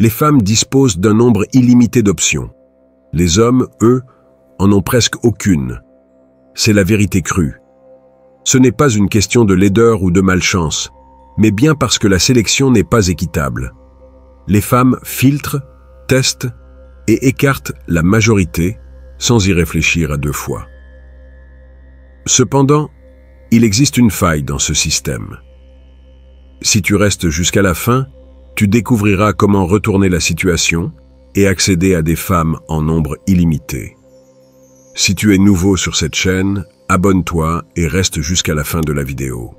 Les femmes disposent d'un nombre illimité d'options. Les hommes, eux, en ont presque aucune. C'est la vérité crue. Ce n'est pas une question de laideur ou de malchance, mais bien parce que la sélection n'est pas équitable. Les femmes filtrent, testent et écartent la majorité sans y réfléchir à deux fois. Cependant, il existe une faille dans ce système. Si tu restes jusqu'à la fin, tu découvriras comment retourner la situation et accéder à des femmes en nombre illimité. Si tu es nouveau sur cette chaîne, abonne-toi et reste jusqu'à la fin de la vidéo.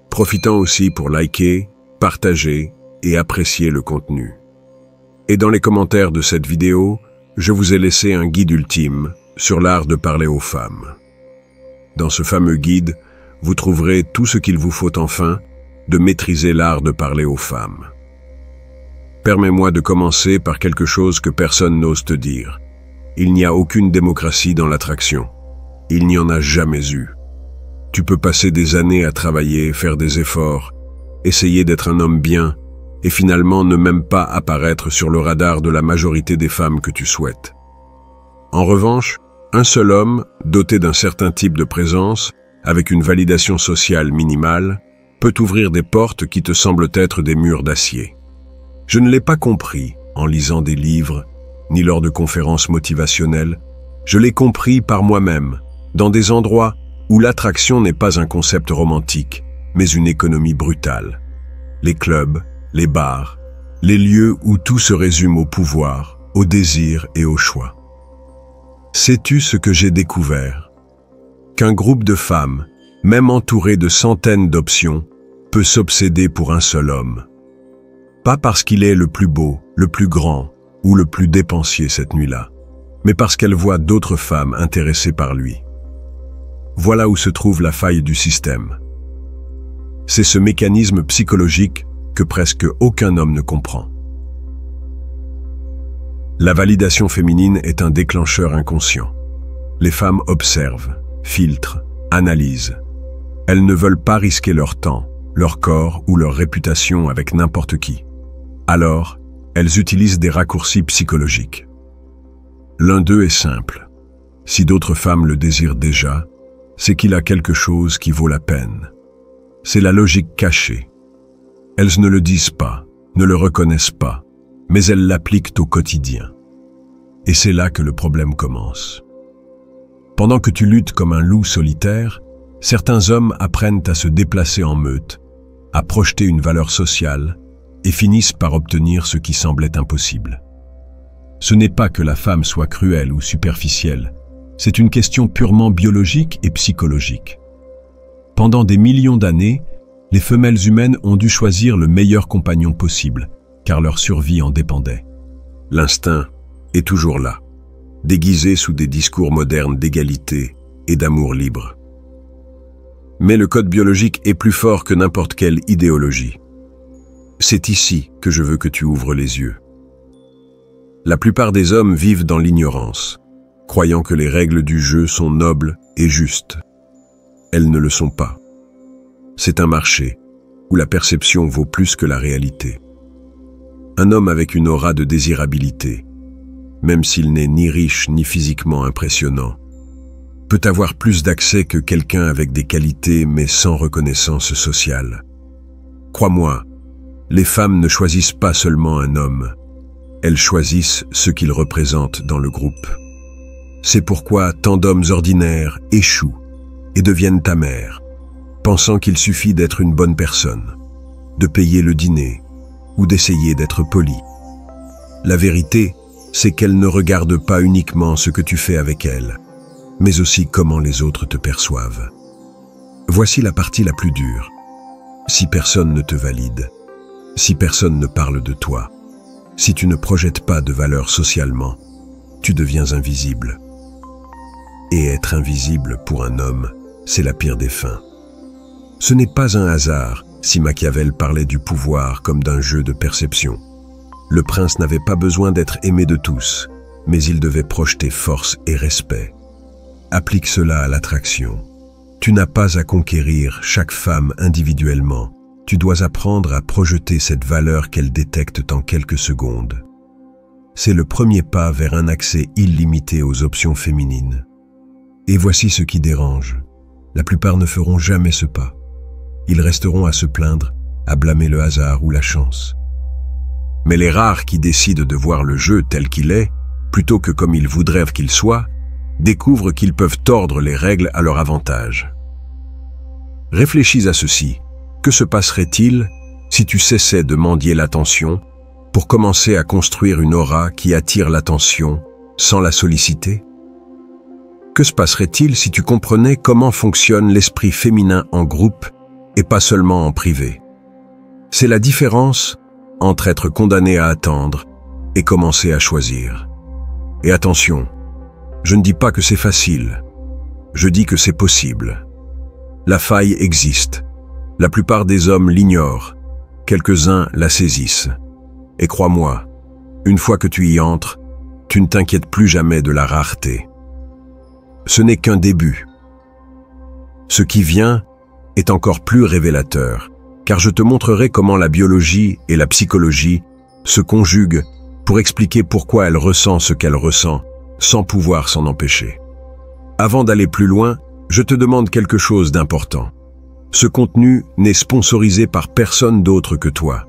Profitant aussi pour liker, partager et apprécier le contenu. Et dans les commentaires de cette vidéo, je vous ai laissé un guide ultime sur l'art de parler aux femmes. Dans ce fameux guide, vous trouverez tout ce qu'il vous faut enfin de maîtriser l'art de parler aux femmes. Permets-moi de commencer par quelque chose que personne n'ose te dire. Il n'y a aucune démocratie dans l'attraction. Il n'y en a jamais eu. Tu peux passer des années à travailler, faire des efforts, essayer d'être un homme bien, et finalement ne même pas apparaître sur le radar de la majorité des femmes que tu souhaites. En revanche, un seul homme, doté d'un certain type de présence, avec une validation sociale minimale, peut ouvrir des portes qui te semblent être des murs d'acier. Je ne l'ai pas compris en lisant des livres, ni lors de conférences motivationnelles. Je l'ai compris par moi-même, dans des endroits où l'attraction n'est pas un concept romantique, mais une économie brutale. Les clubs, les bars, les lieux où tout se résume au pouvoir, au désir et au choix. Sais-tu ce que j'ai découvert? Qu'un groupe de femmes, même entouré de centaines d'options, peut s'obséder pour un seul homme. Pas parce qu'il est le plus beau, le plus grand ou le plus dépensier cette nuit-là, mais parce qu'elle voit d'autres femmes intéressées par lui. Voilà où se trouve la faille du système. C'est ce mécanisme psychologique que presque aucun homme ne comprend. La validation féminine est un déclencheur inconscient. Les femmes observent, filtrent, analysent. Elles ne veulent pas risquer leur temps, leur corps ou leur réputation avec n'importe qui. Alors, elles utilisent des raccourcis psychologiques. L'un d'eux est simple. Si d'autres femmes le désirent déjà, c'est qu'il a quelque chose qui vaut la peine. C'est la logique cachée. Elles ne le disent pas, ne le reconnaissent pas, mais elles l'appliquent au quotidien. Et c'est là que le problème commence. Pendant que tu luttes comme un loup solitaire, certains hommes apprennent à se déplacer en meute, à projeter une valeur sociale, et finissent par obtenir ce qui semblait impossible. Ce n'est pas que la femme soit cruelle ou superficielle, c'est une question purement biologique et psychologique. Pendant des millions d'années, les femelles humaines ont dû choisir le meilleur compagnon possible, car leur survie en dépendait. L'instinct est toujours là, déguisé sous des discours modernes d'égalité et d'amour libre. Mais le code biologique est plus fort que n'importe quelle idéologie. C'est ici que je veux que tu ouvres les yeux. La plupart des hommes vivent dans l'ignorance, croyant que les règles du jeu sont nobles et justes. Elles ne le sont pas. C'est un marché où la perception vaut plus que la réalité. Un homme avec une aura de désirabilité, même s'il n'est ni riche ni physiquement impressionnant, peut avoir plus d'accès que quelqu'un avec des qualités mais sans reconnaissance sociale. Crois-moi, les femmes ne choisissent pas seulement un homme, elles choisissent ce qu'il représente dans le groupe. C'est pourquoi tant d'hommes ordinaires échouent et deviennent amers, pensant qu'il suffit d'être une bonne personne, de payer le dîner ou d'essayer d'être poli. La vérité, c'est qu'elles ne regardent pas uniquement ce que tu fais avec elles, mais aussi comment les autres te perçoivent. Voici la partie la plus dure. Si personne ne te valide, si personne ne parle de toi, si tu ne projettes pas de valeur socialement, tu deviens invisible. Et être invisible pour un homme, c'est la pire des fins. Ce n'est pas un hasard si Machiavel parlait du pouvoir comme d'un jeu de perception. Le prince n'avait pas besoin d'être aimé de tous, mais il devait projeter force et respect. Applique cela à l'attraction. Tu n'as pas à conquérir chaque femme individuellement. Tu dois apprendre à projeter cette valeur qu'elle détecte en quelques secondes. c'est le premier pas vers un accès illimité aux options féminines. Et voici ce qui dérange. La plupart ne feront jamais ce pas. Ils resteront à se plaindre, à blâmer le hasard ou la chance. Mais les rares qui décident de voir le jeu tel qu'il est, plutôt que comme ils voudraient qu'il soit, découvrent qu'ils peuvent tordre les règles à leur avantage. Réfléchis à ceci. Que se passerait-il si tu cessais de mendier l'attention pour commencer à construire une aura qui attire l'attention sans la solliciter? Que se passerait-il si tu comprenais comment fonctionne l'esprit féminin en groupe et pas seulement en privé? C'est la différence entre être condamné à attendre et commencer à choisir. Et attention, je ne dis pas que c'est facile, je dis que c'est possible. La faille existe. La plupart des hommes l'ignorent, quelques-uns la saisissent. Et crois-moi, une fois que tu y entres, tu ne t'inquiètes plus jamais de la rareté. Ce n'est qu'un début. Ce qui vient est encore plus révélateur, car je te montrerai comment la biologie et la psychologie se conjuguent pour expliquer pourquoi elle ressent ce qu'elle ressent, sans pouvoir s'en empêcher. Avant d'aller plus loin, je te demande quelque chose d'important. Ce contenu n'est sponsorisé par personne d'autre que toi.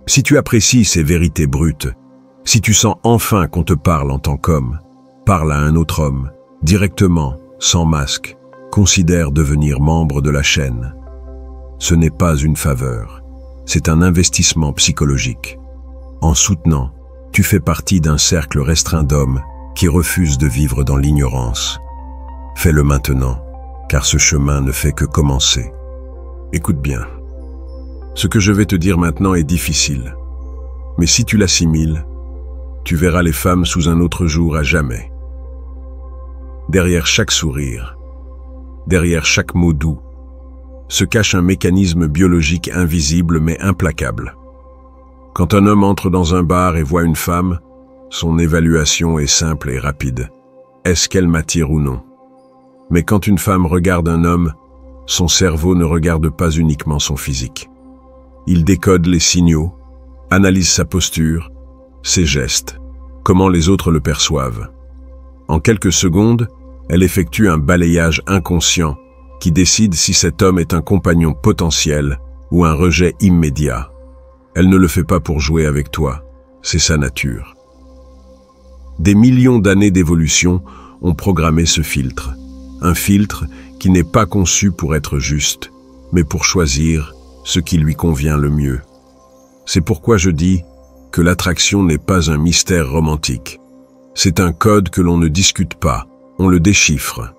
Si tu apprécies ces vérités brutes, si tu sens enfin qu'on te parle en tant qu'homme, parle à un autre homme, directement, sans masque, considère devenir membre de la chaîne. Ce n'est pas une faveur, c'est un investissement psychologique. En soutenant, tu fais partie d'un cercle restreint d'hommes qui refusent de vivre dans l'ignorance. Fais-le maintenant, car ce chemin ne fait que commencer. Écoute bien. Ce que je vais te dire maintenant est difficile. Mais si tu l'assimiles, tu verras les femmes sous un autre jour à jamais. Derrière chaque sourire, derrière chaque mot doux, se cache un mécanisme biologique invisible mais implacable. Quand un homme entre dans un bar et voit une femme, son évaluation est simple et rapide. Est-ce qu'elle m'attire ou non? Mais quand une femme regarde un homme, son cerveau ne regarde pas uniquement son physique. Il décode les signaux, analyse sa posture, ses gestes, comment les autres le perçoivent. En quelques secondes, elle effectue un balayage inconscient qui décide si cet homme est un compagnon potentiel ou un rejet immédiat. Elle ne le fait pas pour jouer avec toi, c'est sa nature. Des millions d'années d'évolution ont programmé ce filtre. Un filtre qui n'est pas conçu pour être juste, mais pour choisir ce qui lui convient le mieux. C'est pourquoi je dis que l'attraction n'est pas un mystère romantique. C'est un code que l'on ne discute pas, on le déchiffre.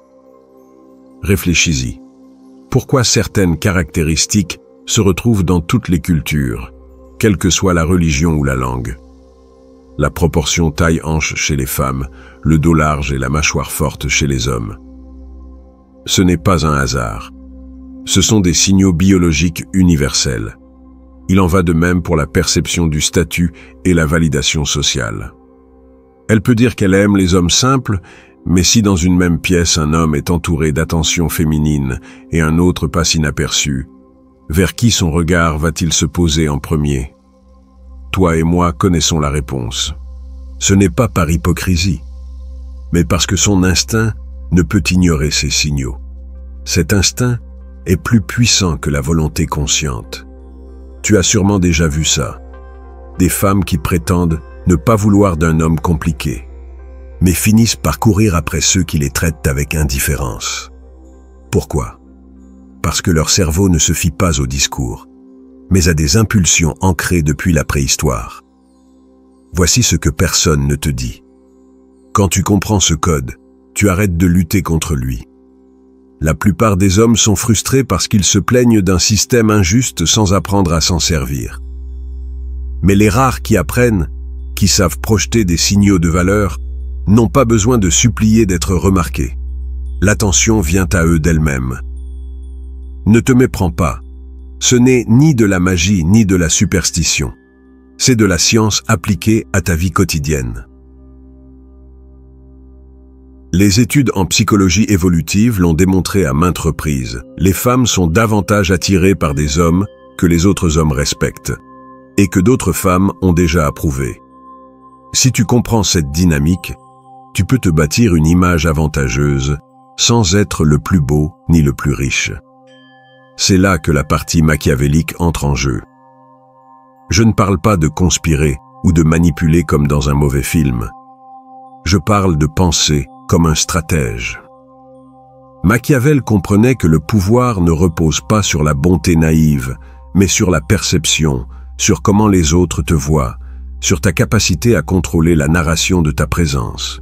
Réfléchis-y. Pourquoi certaines caractéristiques se retrouvent dans toutes les cultures, quelle que soit la religion ou la langue? La proportion taille-hanche chez les femmes, le dos large et la mâchoire forte chez les hommes. Ce n'est pas un hasard. Ce sont des signaux biologiques universels. Il en va de même pour la perception du statut et la validation sociale. Elle peut dire qu'elle aime les hommes simples, mais si dans une même pièce un homme est entouré d'attention féminine et un autre passe inaperçu, vers qui son regard va-t-il se poser en premier? Toi et moi connaissons la réponse. Ce n'est pas par hypocrisie, mais parce que son instinct ne peut ignorer ces signaux. Cet instinct est plus puissant que la volonté consciente. Tu as sûrement déjà vu ça. Des femmes qui prétendent ne pas vouloir d'un homme compliqué, mais finissent par courir après ceux qui les traitent avec indifférence. Pourquoi? Parce que leur cerveau ne se fie pas au discours, mais à des impulsions ancrées depuis la préhistoire. Voici ce que personne ne te dit. Quand tu comprends ce code, tu arrêtes de lutter contre lui. La plupart des hommes sont frustrés parce qu'ils se plaignent d'un système injuste sans apprendre à s'en servir. Mais les rares qui apprennent, qui savent projeter des signaux de valeur, n'ont pas besoin de supplier d'être remarqués. L'attention vient à eux d'elle-même. Ne te méprends pas. Ce n'est ni de la magie ni de la superstition. C'est de la science appliquée à ta vie quotidienne. Les études en psychologie évolutive l'ont démontré à maintes reprises. Les femmes sont davantage attirées par des hommes que les autres hommes respectent, et que d'autres femmes ont déjà approuvé. Si tu comprends cette dynamique, tu peux te bâtir une image avantageuse sans être le plus beau ni le plus riche. C'est là que la partie machiavélique entre en jeu. Je ne parle pas de conspirer ou de manipuler comme dans un mauvais film. Je parle de penser comme un stratège. Machiavel comprenait que le pouvoir ne repose pas sur la bonté naïve, mais sur la perception, sur comment les autres te voient, sur ta capacité à contrôler la narration de ta présence.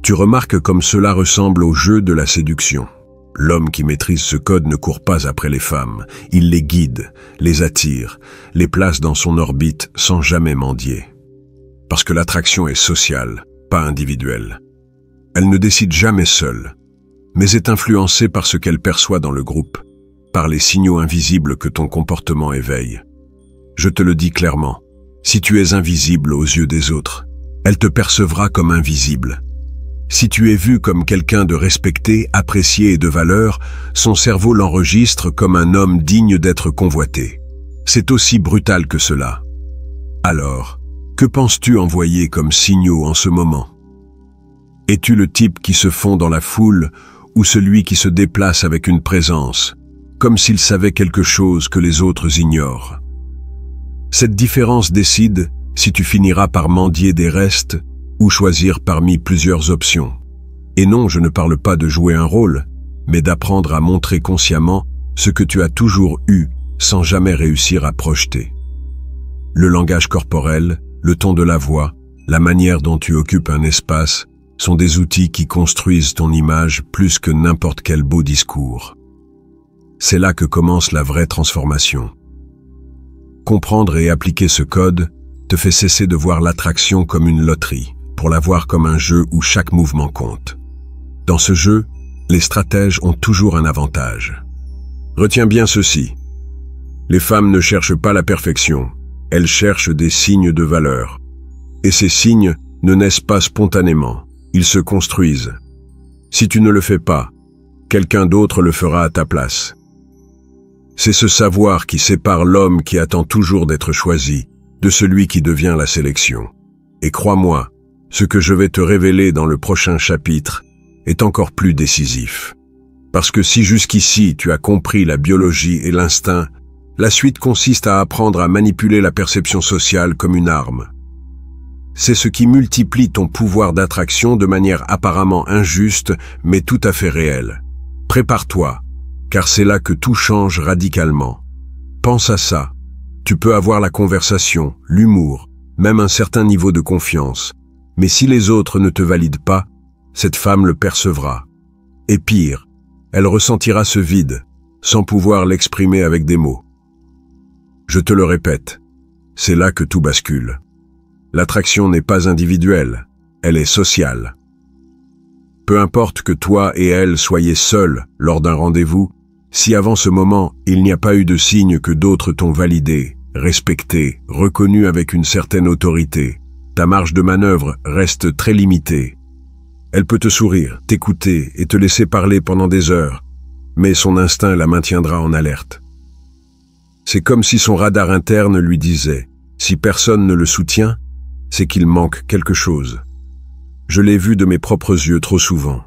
Tu remarques comme cela ressemble au jeu de la séduction. L'homme qui maîtrise ce code ne court pas après les femmes, il les guide, les attire, les place dans son orbite sans jamais mendier. Parce que l'attraction est sociale, pas individuelle. Elle ne décide jamais seule, mais est influencée par ce qu'elle perçoit dans le groupe, par les signaux invisibles que ton comportement éveille. Je te le dis clairement, si tu es invisible aux yeux des autres, elle te percevra comme invisible. Si tu es vu comme quelqu'un de respecté, apprécié et de valeur, son cerveau l'enregistre comme un homme digne d'être convoité. C'est aussi brutal que cela. Alors, que penses-tu envoyer comme signaux en ce moment? Es-tu le type qui se fond dans la foule ou celui qui se déplace avec une présence, comme s'il savait quelque chose que les autres ignorent? Cette différence décide si tu finiras par mendier des restes ou choisir parmi plusieurs options. Et non, je ne parle pas de jouer un rôle, mais d'apprendre à montrer consciemment ce que tu as toujours eu sans jamais réussir à projeter. Le langage corporel, le ton de la voix, la manière dont tu occupes un espace sont des outils qui construisent ton image plus que n'importe quel beau discours. C'est là que commence la vraie transformation. Comprendre et appliquer ce code te fait cesser de voir l'attraction comme une loterie, pour la voir comme un jeu où chaque mouvement compte. Dans ce jeu, les stratèges ont toujours un avantage. Retiens bien ceci. Les femmes ne cherchent pas la perfection, elles cherchent des signes de valeur. Et ces signes ne naissent pas spontanément, ils se construisent. Si tu ne le fais pas, quelqu'un d'autre le fera à ta place. C'est ce savoir qui sépare l'homme qui attend toujours d'être choisi de celui qui devient la sélection. Et crois-moi, ce que je vais te révéler dans le prochain chapitre est encore plus décisif. Parce que si jusqu'ici tu as compris la biologie et l'instinct, la suite consiste à apprendre à manipuler la perception sociale comme une arme. C'est ce qui multiplie ton pouvoir d'attraction de manière apparemment injuste, mais tout à fait réelle. Prépare-toi, car c'est là que tout change radicalement. Pense à ça. Tu peux avoir la conversation, l'humour, même un certain niveau de confiance. Mais si les autres ne te valident pas, cette femme le percevra. Et pire, elle ressentira ce vide, sans pouvoir l'exprimer avec des mots. Je te le répète, c'est là que tout bascule. L'attraction n'est pas individuelle, elle est sociale. Peu importe que toi et elle soyez seuls lors d'un rendez-vous, si avant ce moment, il n'y a pas eu de signe que d'autres t'ont validé, respecté, reconnu avec une certaine autorité, ta marge de manœuvre reste très limitée. Elle peut te sourire, t'écouter et te laisser parler pendant des heures, mais son instinct la maintiendra en alerte. C'est comme si son radar interne lui disait « Si personne ne le soutient, c'est qu'il manque quelque chose ». Je l'ai vu de mes propres yeux trop souvent.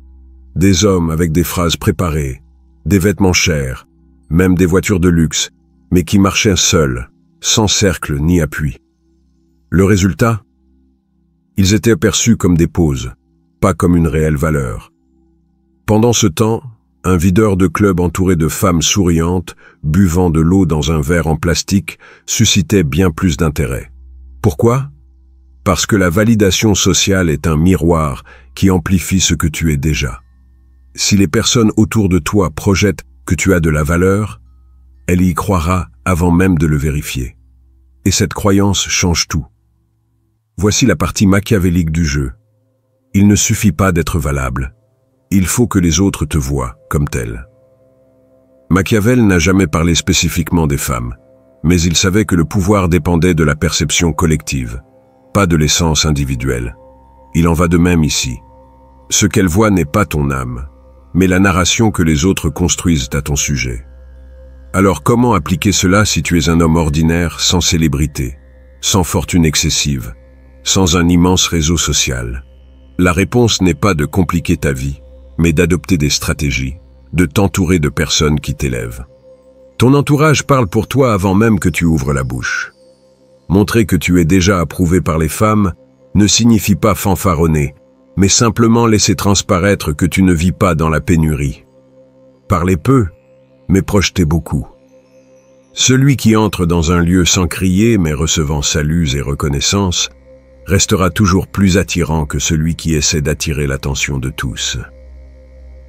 Des hommes avec des phrases préparées, des vêtements chers, même des voitures de luxe, mais qui marchaient seuls, sans cercle ni appui. Le résultat ? Ils étaient perçus comme des poses, pas comme une réelle valeur. Pendant ce temps, un videur de club entouré de femmes souriantes, buvant de l'eau dans un verre en plastique, suscitait bien plus d'intérêt. Pourquoi ? Parce que la validation sociale est un miroir qui amplifie ce que tu es déjà. Si les personnes autour de toi projettent que tu as de la valeur, elle y croira avant même de le vérifier. Et cette croyance change tout. Voici la partie machiavélique du jeu. Il ne suffit pas d'être valable. Il faut que les autres te voient comme tel. Machiavel n'a jamais parlé spécifiquement des femmes, mais il savait que le pouvoir dépendait de la perception collective, pas de l'essence individuelle. Il en va de même ici. Ce qu'elle voit n'est pas ton âme, mais la narration que les autres construisent à ton sujet. Alors comment appliquer cela si tu es un homme ordinaire, sans célébrité, sans fortune excessive, sans un immense réseau social. La réponse n'est pas de compliquer ta vie, mais d'adopter des stratégies, de t'entourer de personnes qui t'élèvent. Ton entourage parle pour toi avant même que tu ouvres la bouche. Montrer que tu es déjà approuvé par les femmes ne signifie pas fanfaronner, mais simplement laisser transparaître que tu ne vis pas dans la pénurie. Parlez peu, mais projetez beaucoup. Celui qui entre dans un lieu sans crier, mais recevant saluts et reconnaissance, restera toujours plus attirant que celui qui essaie d'attirer l'attention de tous.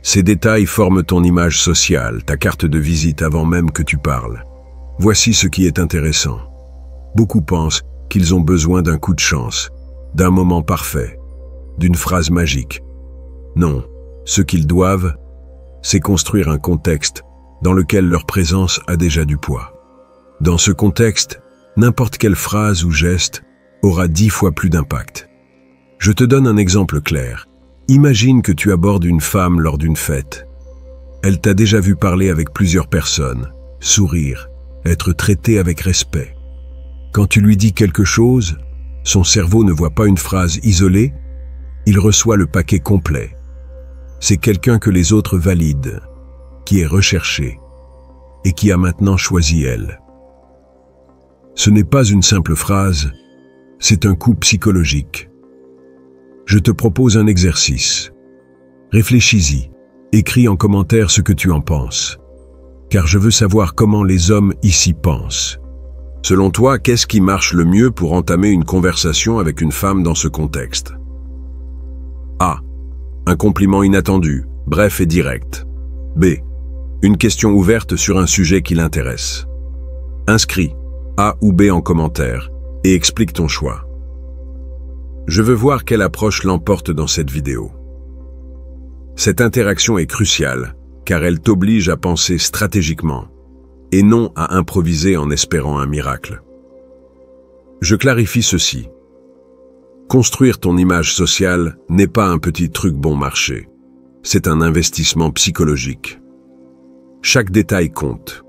Ces détails forment ton image sociale, ta carte de visite avant même que tu parles. Voici ce qui est intéressant. Beaucoup pensent qu'ils ont besoin d'un coup de chance, d'un moment parfait, d'une phrase magique. Non, ce qu'ils doivent, c'est construire un contexte dans lequel leur présence a déjà du poids. Dans ce contexte, n'importe quelle phrase ou geste aura 10 fois plus d'impact. Je te donne un exemple clair. Imagine que tu abordes une femme lors d'une fête. Elle t'a déjà vu parler avec plusieurs personnes, sourire, être traitée avec respect. Quand tu lui dis quelque chose, son cerveau ne voit pas une phrase isolée, il reçoit le paquet complet. C'est quelqu'un que les autres valident, qui est recherché et qui a maintenant choisi elle. Ce n'est pas une simple phrase, c'est un coup psychologique. Je te propose un exercice. Réfléchis-y, écris en commentaire ce que tu en penses, car je veux savoir comment les hommes ici pensent. Selon toi, qu'est-ce qui marche le mieux pour entamer une conversation avec une femme dans ce contexte? A. Un compliment inattendu, bref et direct. B. Une question ouverte sur un sujet qui l'intéresse. Inscris A ou B en commentaire et explique ton choix. Je veux voir quelle approche l'emporte dans cette vidéo. Cette interaction est cruciale, car elle t'oblige à penser stratégiquement, et non à improviser en espérant un miracle. Je clarifie ceci. Construire ton image sociale n'est pas un petit truc bon marché. C'est un investissement psychologique. Chaque détail compte.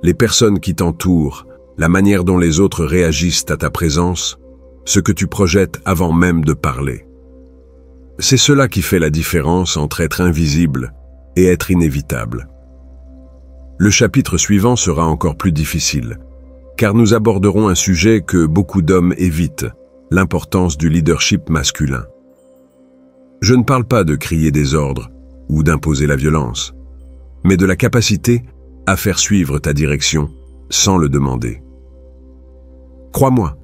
Les personnes qui t'entourent, la manière dont les autres réagissent à ta présence, ce que tu projettes avant même de parler. C'est cela qui fait la différence entre être invisible et être inévitable. Le chapitre suivant sera encore plus difficile, car nous aborderons un sujet que beaucoup d'hommes évitent, l'importance du leadership masculin. Je ne parle pas de crier des ordres ou d'imposer la violence, mais de la capacité à faire suivre ta direction sans le demander. Crois-moi,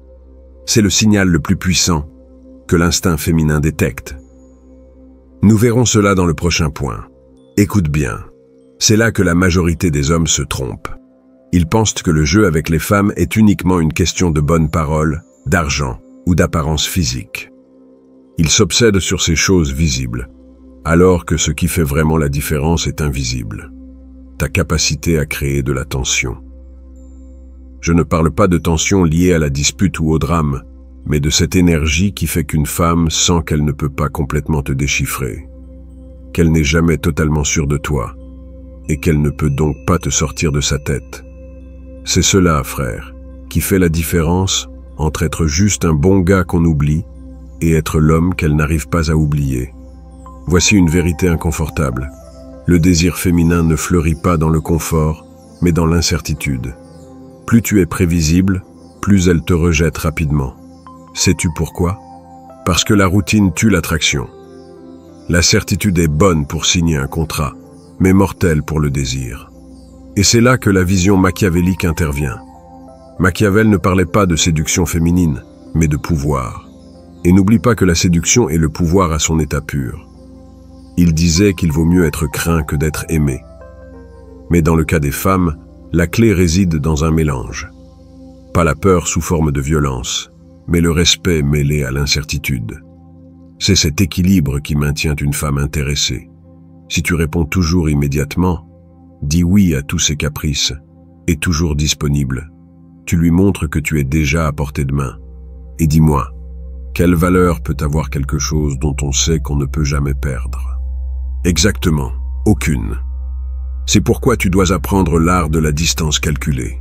c'est le signal le plus puissant que l'instinct féminin détecte. Nous verrons cela dans le prochain point. Écoute bien, c'est là que la majorité des hommes se trompent. Ils pensent que le jeu avec les femmes est uniquement une question de bonnes paroles, d'argent ou d'apparence physique. Ils s'obsèdent sur ces choses visibles, alors que ce qui fait vraiment la différence est invisible. Ta capacité à créer de la tension. Je ne parle pas de tension liée à la dispute ou au drame, mais de cette énergie qui fait qu'une femme sent qu'elle ne peut pas complètement te déchiffrer, qu'elle n'est jamais totalement sûre de toi, et qu'elle ne peut donc pas te sortir de sa tête. C'est cela, frère, qui fait la différence entre être juste un bon gars qu'on oublie et être l'homme qu'elle n'arrive pas à oublier. Voici une vérité inconfortable. Le désir féminin ne fleurit pas dans le confort, mais dans l'incertitude. Plus tu es prévisible, plus elle te rejette rapidement. Sais-tu pourquoi? Parce que la routine tue l'attraction. La certitude est bonne pour signer un contrat, mais mortelle pour le désir. Et c'est là que la vision machiavélique intervient. Machiavel ne parlait pas de séduction féminine, mais de pouvoir. Et n'oublie pas que la séduction est le pouvoir à son état pur. Il disait qu'il vaut mieux être craint que d'être aimé. Mais dans le cas des femmes, la clé réside dans un mélange. Pas la peur sous forme de violence, mais le respect mêlé à l'incertitude. C'est cet équilibre qui maintient une femme intéressée. Si tu réponds toujours immédiatement, dis oui à tous ses caprices, et toujours disponible, tu lui montres que tu es déjà à portée de main. Et dis-moi, quelle valeur peut avoir quelque chose dont on sait qu'on ne peut jamais perdre? Exactement, aucune. C'est pourquoi tu dois apprendre l'art de la distance calculée.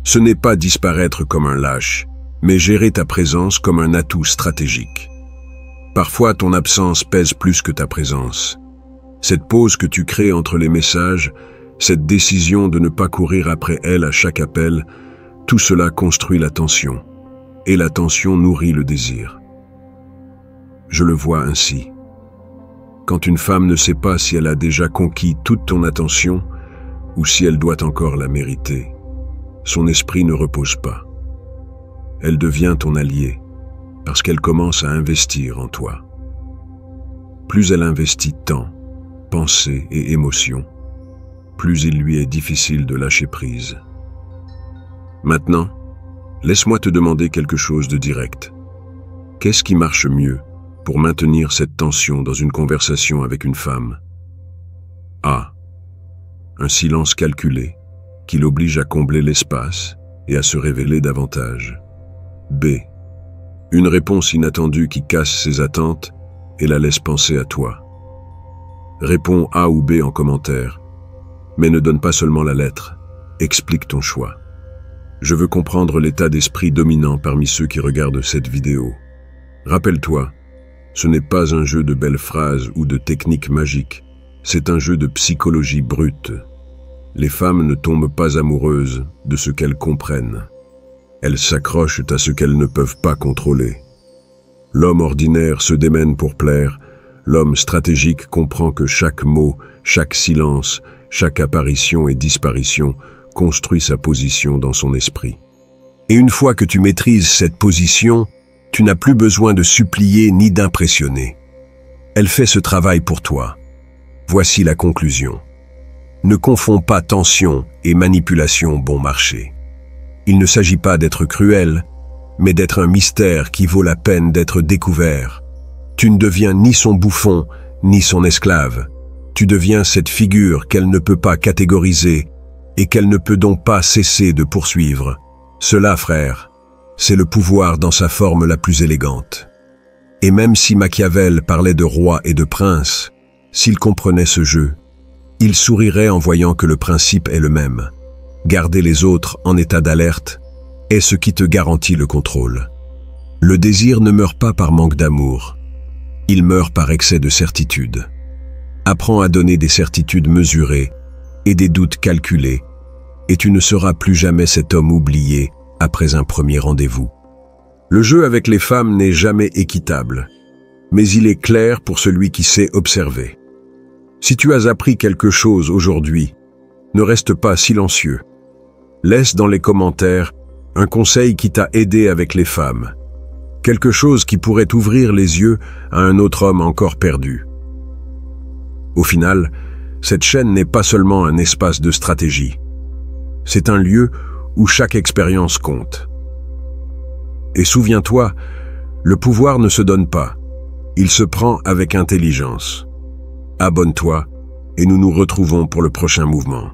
Ce n'est pas disparaître comme un lâche, mais gérer ta présence comme un atout stratégique. Parfois, ton absence pèse plus que ta présence. Cette pause que tu crées entre les messages, cette décision de ne pas courir après elle à chaque appel, tout cela construit la tension. Et la tension nourrit le désir. Je le vois ainsi. Quand une femme ne sait pas si elle a déjà conquis toute ton attention ou si elle doit encore la mériter, son esprit ne repose pas. Elle devient ton allié parce qu'elle commence à investir en toi. Plus elle investit temps, pensée et émotion, plus il lui est difficile de lâcher prise. Maintenant, laisse-moi te demander quelque chose de direct. Qu'est-ce qui marche mieux pour maintenir cette tension dans une conversation avec une femme? A. Un silence calculé, qui l'oblige à combler l'espace et à se révéler davantage. B. Une réponse inattendue qui casse ses attentes et la laisse penser à toi. Réponds A ou B en commentaire, mais ne donne pas seulement la lettre, explique ton choix. Je veux comprendre l'état d'esprit dominant parmi ceux qui regardent cette vidéo. Rappelle-toi, ce n'est pas un jeu de belles phrases ou de techniques magiques, c'est un jeu de psychologie brute. Les femmes ne tombent pas amoureuses de ce qu'elles comprennent. Elles s'accrochent à ce qu'elles ne peuvent pas contrôler. L'homme ordinaire se démène pour plaire, l'homme stratégique comprend que chaque mot, chaque silence, chaque apparition et disparition construit sa position dans son esprit. Et une fois que tu maîtrises cette position, tu n'as plus besoin de supplier ni d'impressionner. Elle fait ce travail pour toi. Voici la conclusion. Ne confonds pas tension et manipulation bon marché. Il ne s'agit pas d'être cruel, mais d'être un mystère qui vaut la peine d'être découvert. Tu ne deviens ni son bouffon, ni son esclave. Tu deviens cette figure qu'elle ne peut pas catégoriser et qu'elle ne peut donc pas cesser de poursuivre. Cela, frère, c'est le pouvoir dans sa forme la plus élégante. Et même si Machiavel parlait de roi et de prince, s'il comprenait ce jeu, il sourirait en voyant que le principe est le même. Garder les autres en état d'alerte est ce qui te garantit le contrôle. Le désir ne meurt pas par manque d'amour, il meurt par excès de certitude. Apprends à donner des certitudes mesurées et des doutes calculés, et tu ne seras plus jamais cet homme oublié après un premier rendez-vous. Le jeu avec les femmes n'est jamais équitable, mais il est clair pour celui qui sait observer. Si tu as appris quelque chose aujourd'hui, ne reste pas silencieux. Laisse dans les commentaires un conseil qui t'a aidé avec les femmes, quelque chose qui pourrait ouvrir les yeux à un autre homme encore perdu. Au final, cette chaîne n'est pas seulement un espace de stratégie. C'est un lieu où chaque expérience compte. Et souviens-toi, le pouvoir ne se donne pas, il se prend avec intelligence. Abonne-toi et nous nous retrouvons pour le prochain mouvement.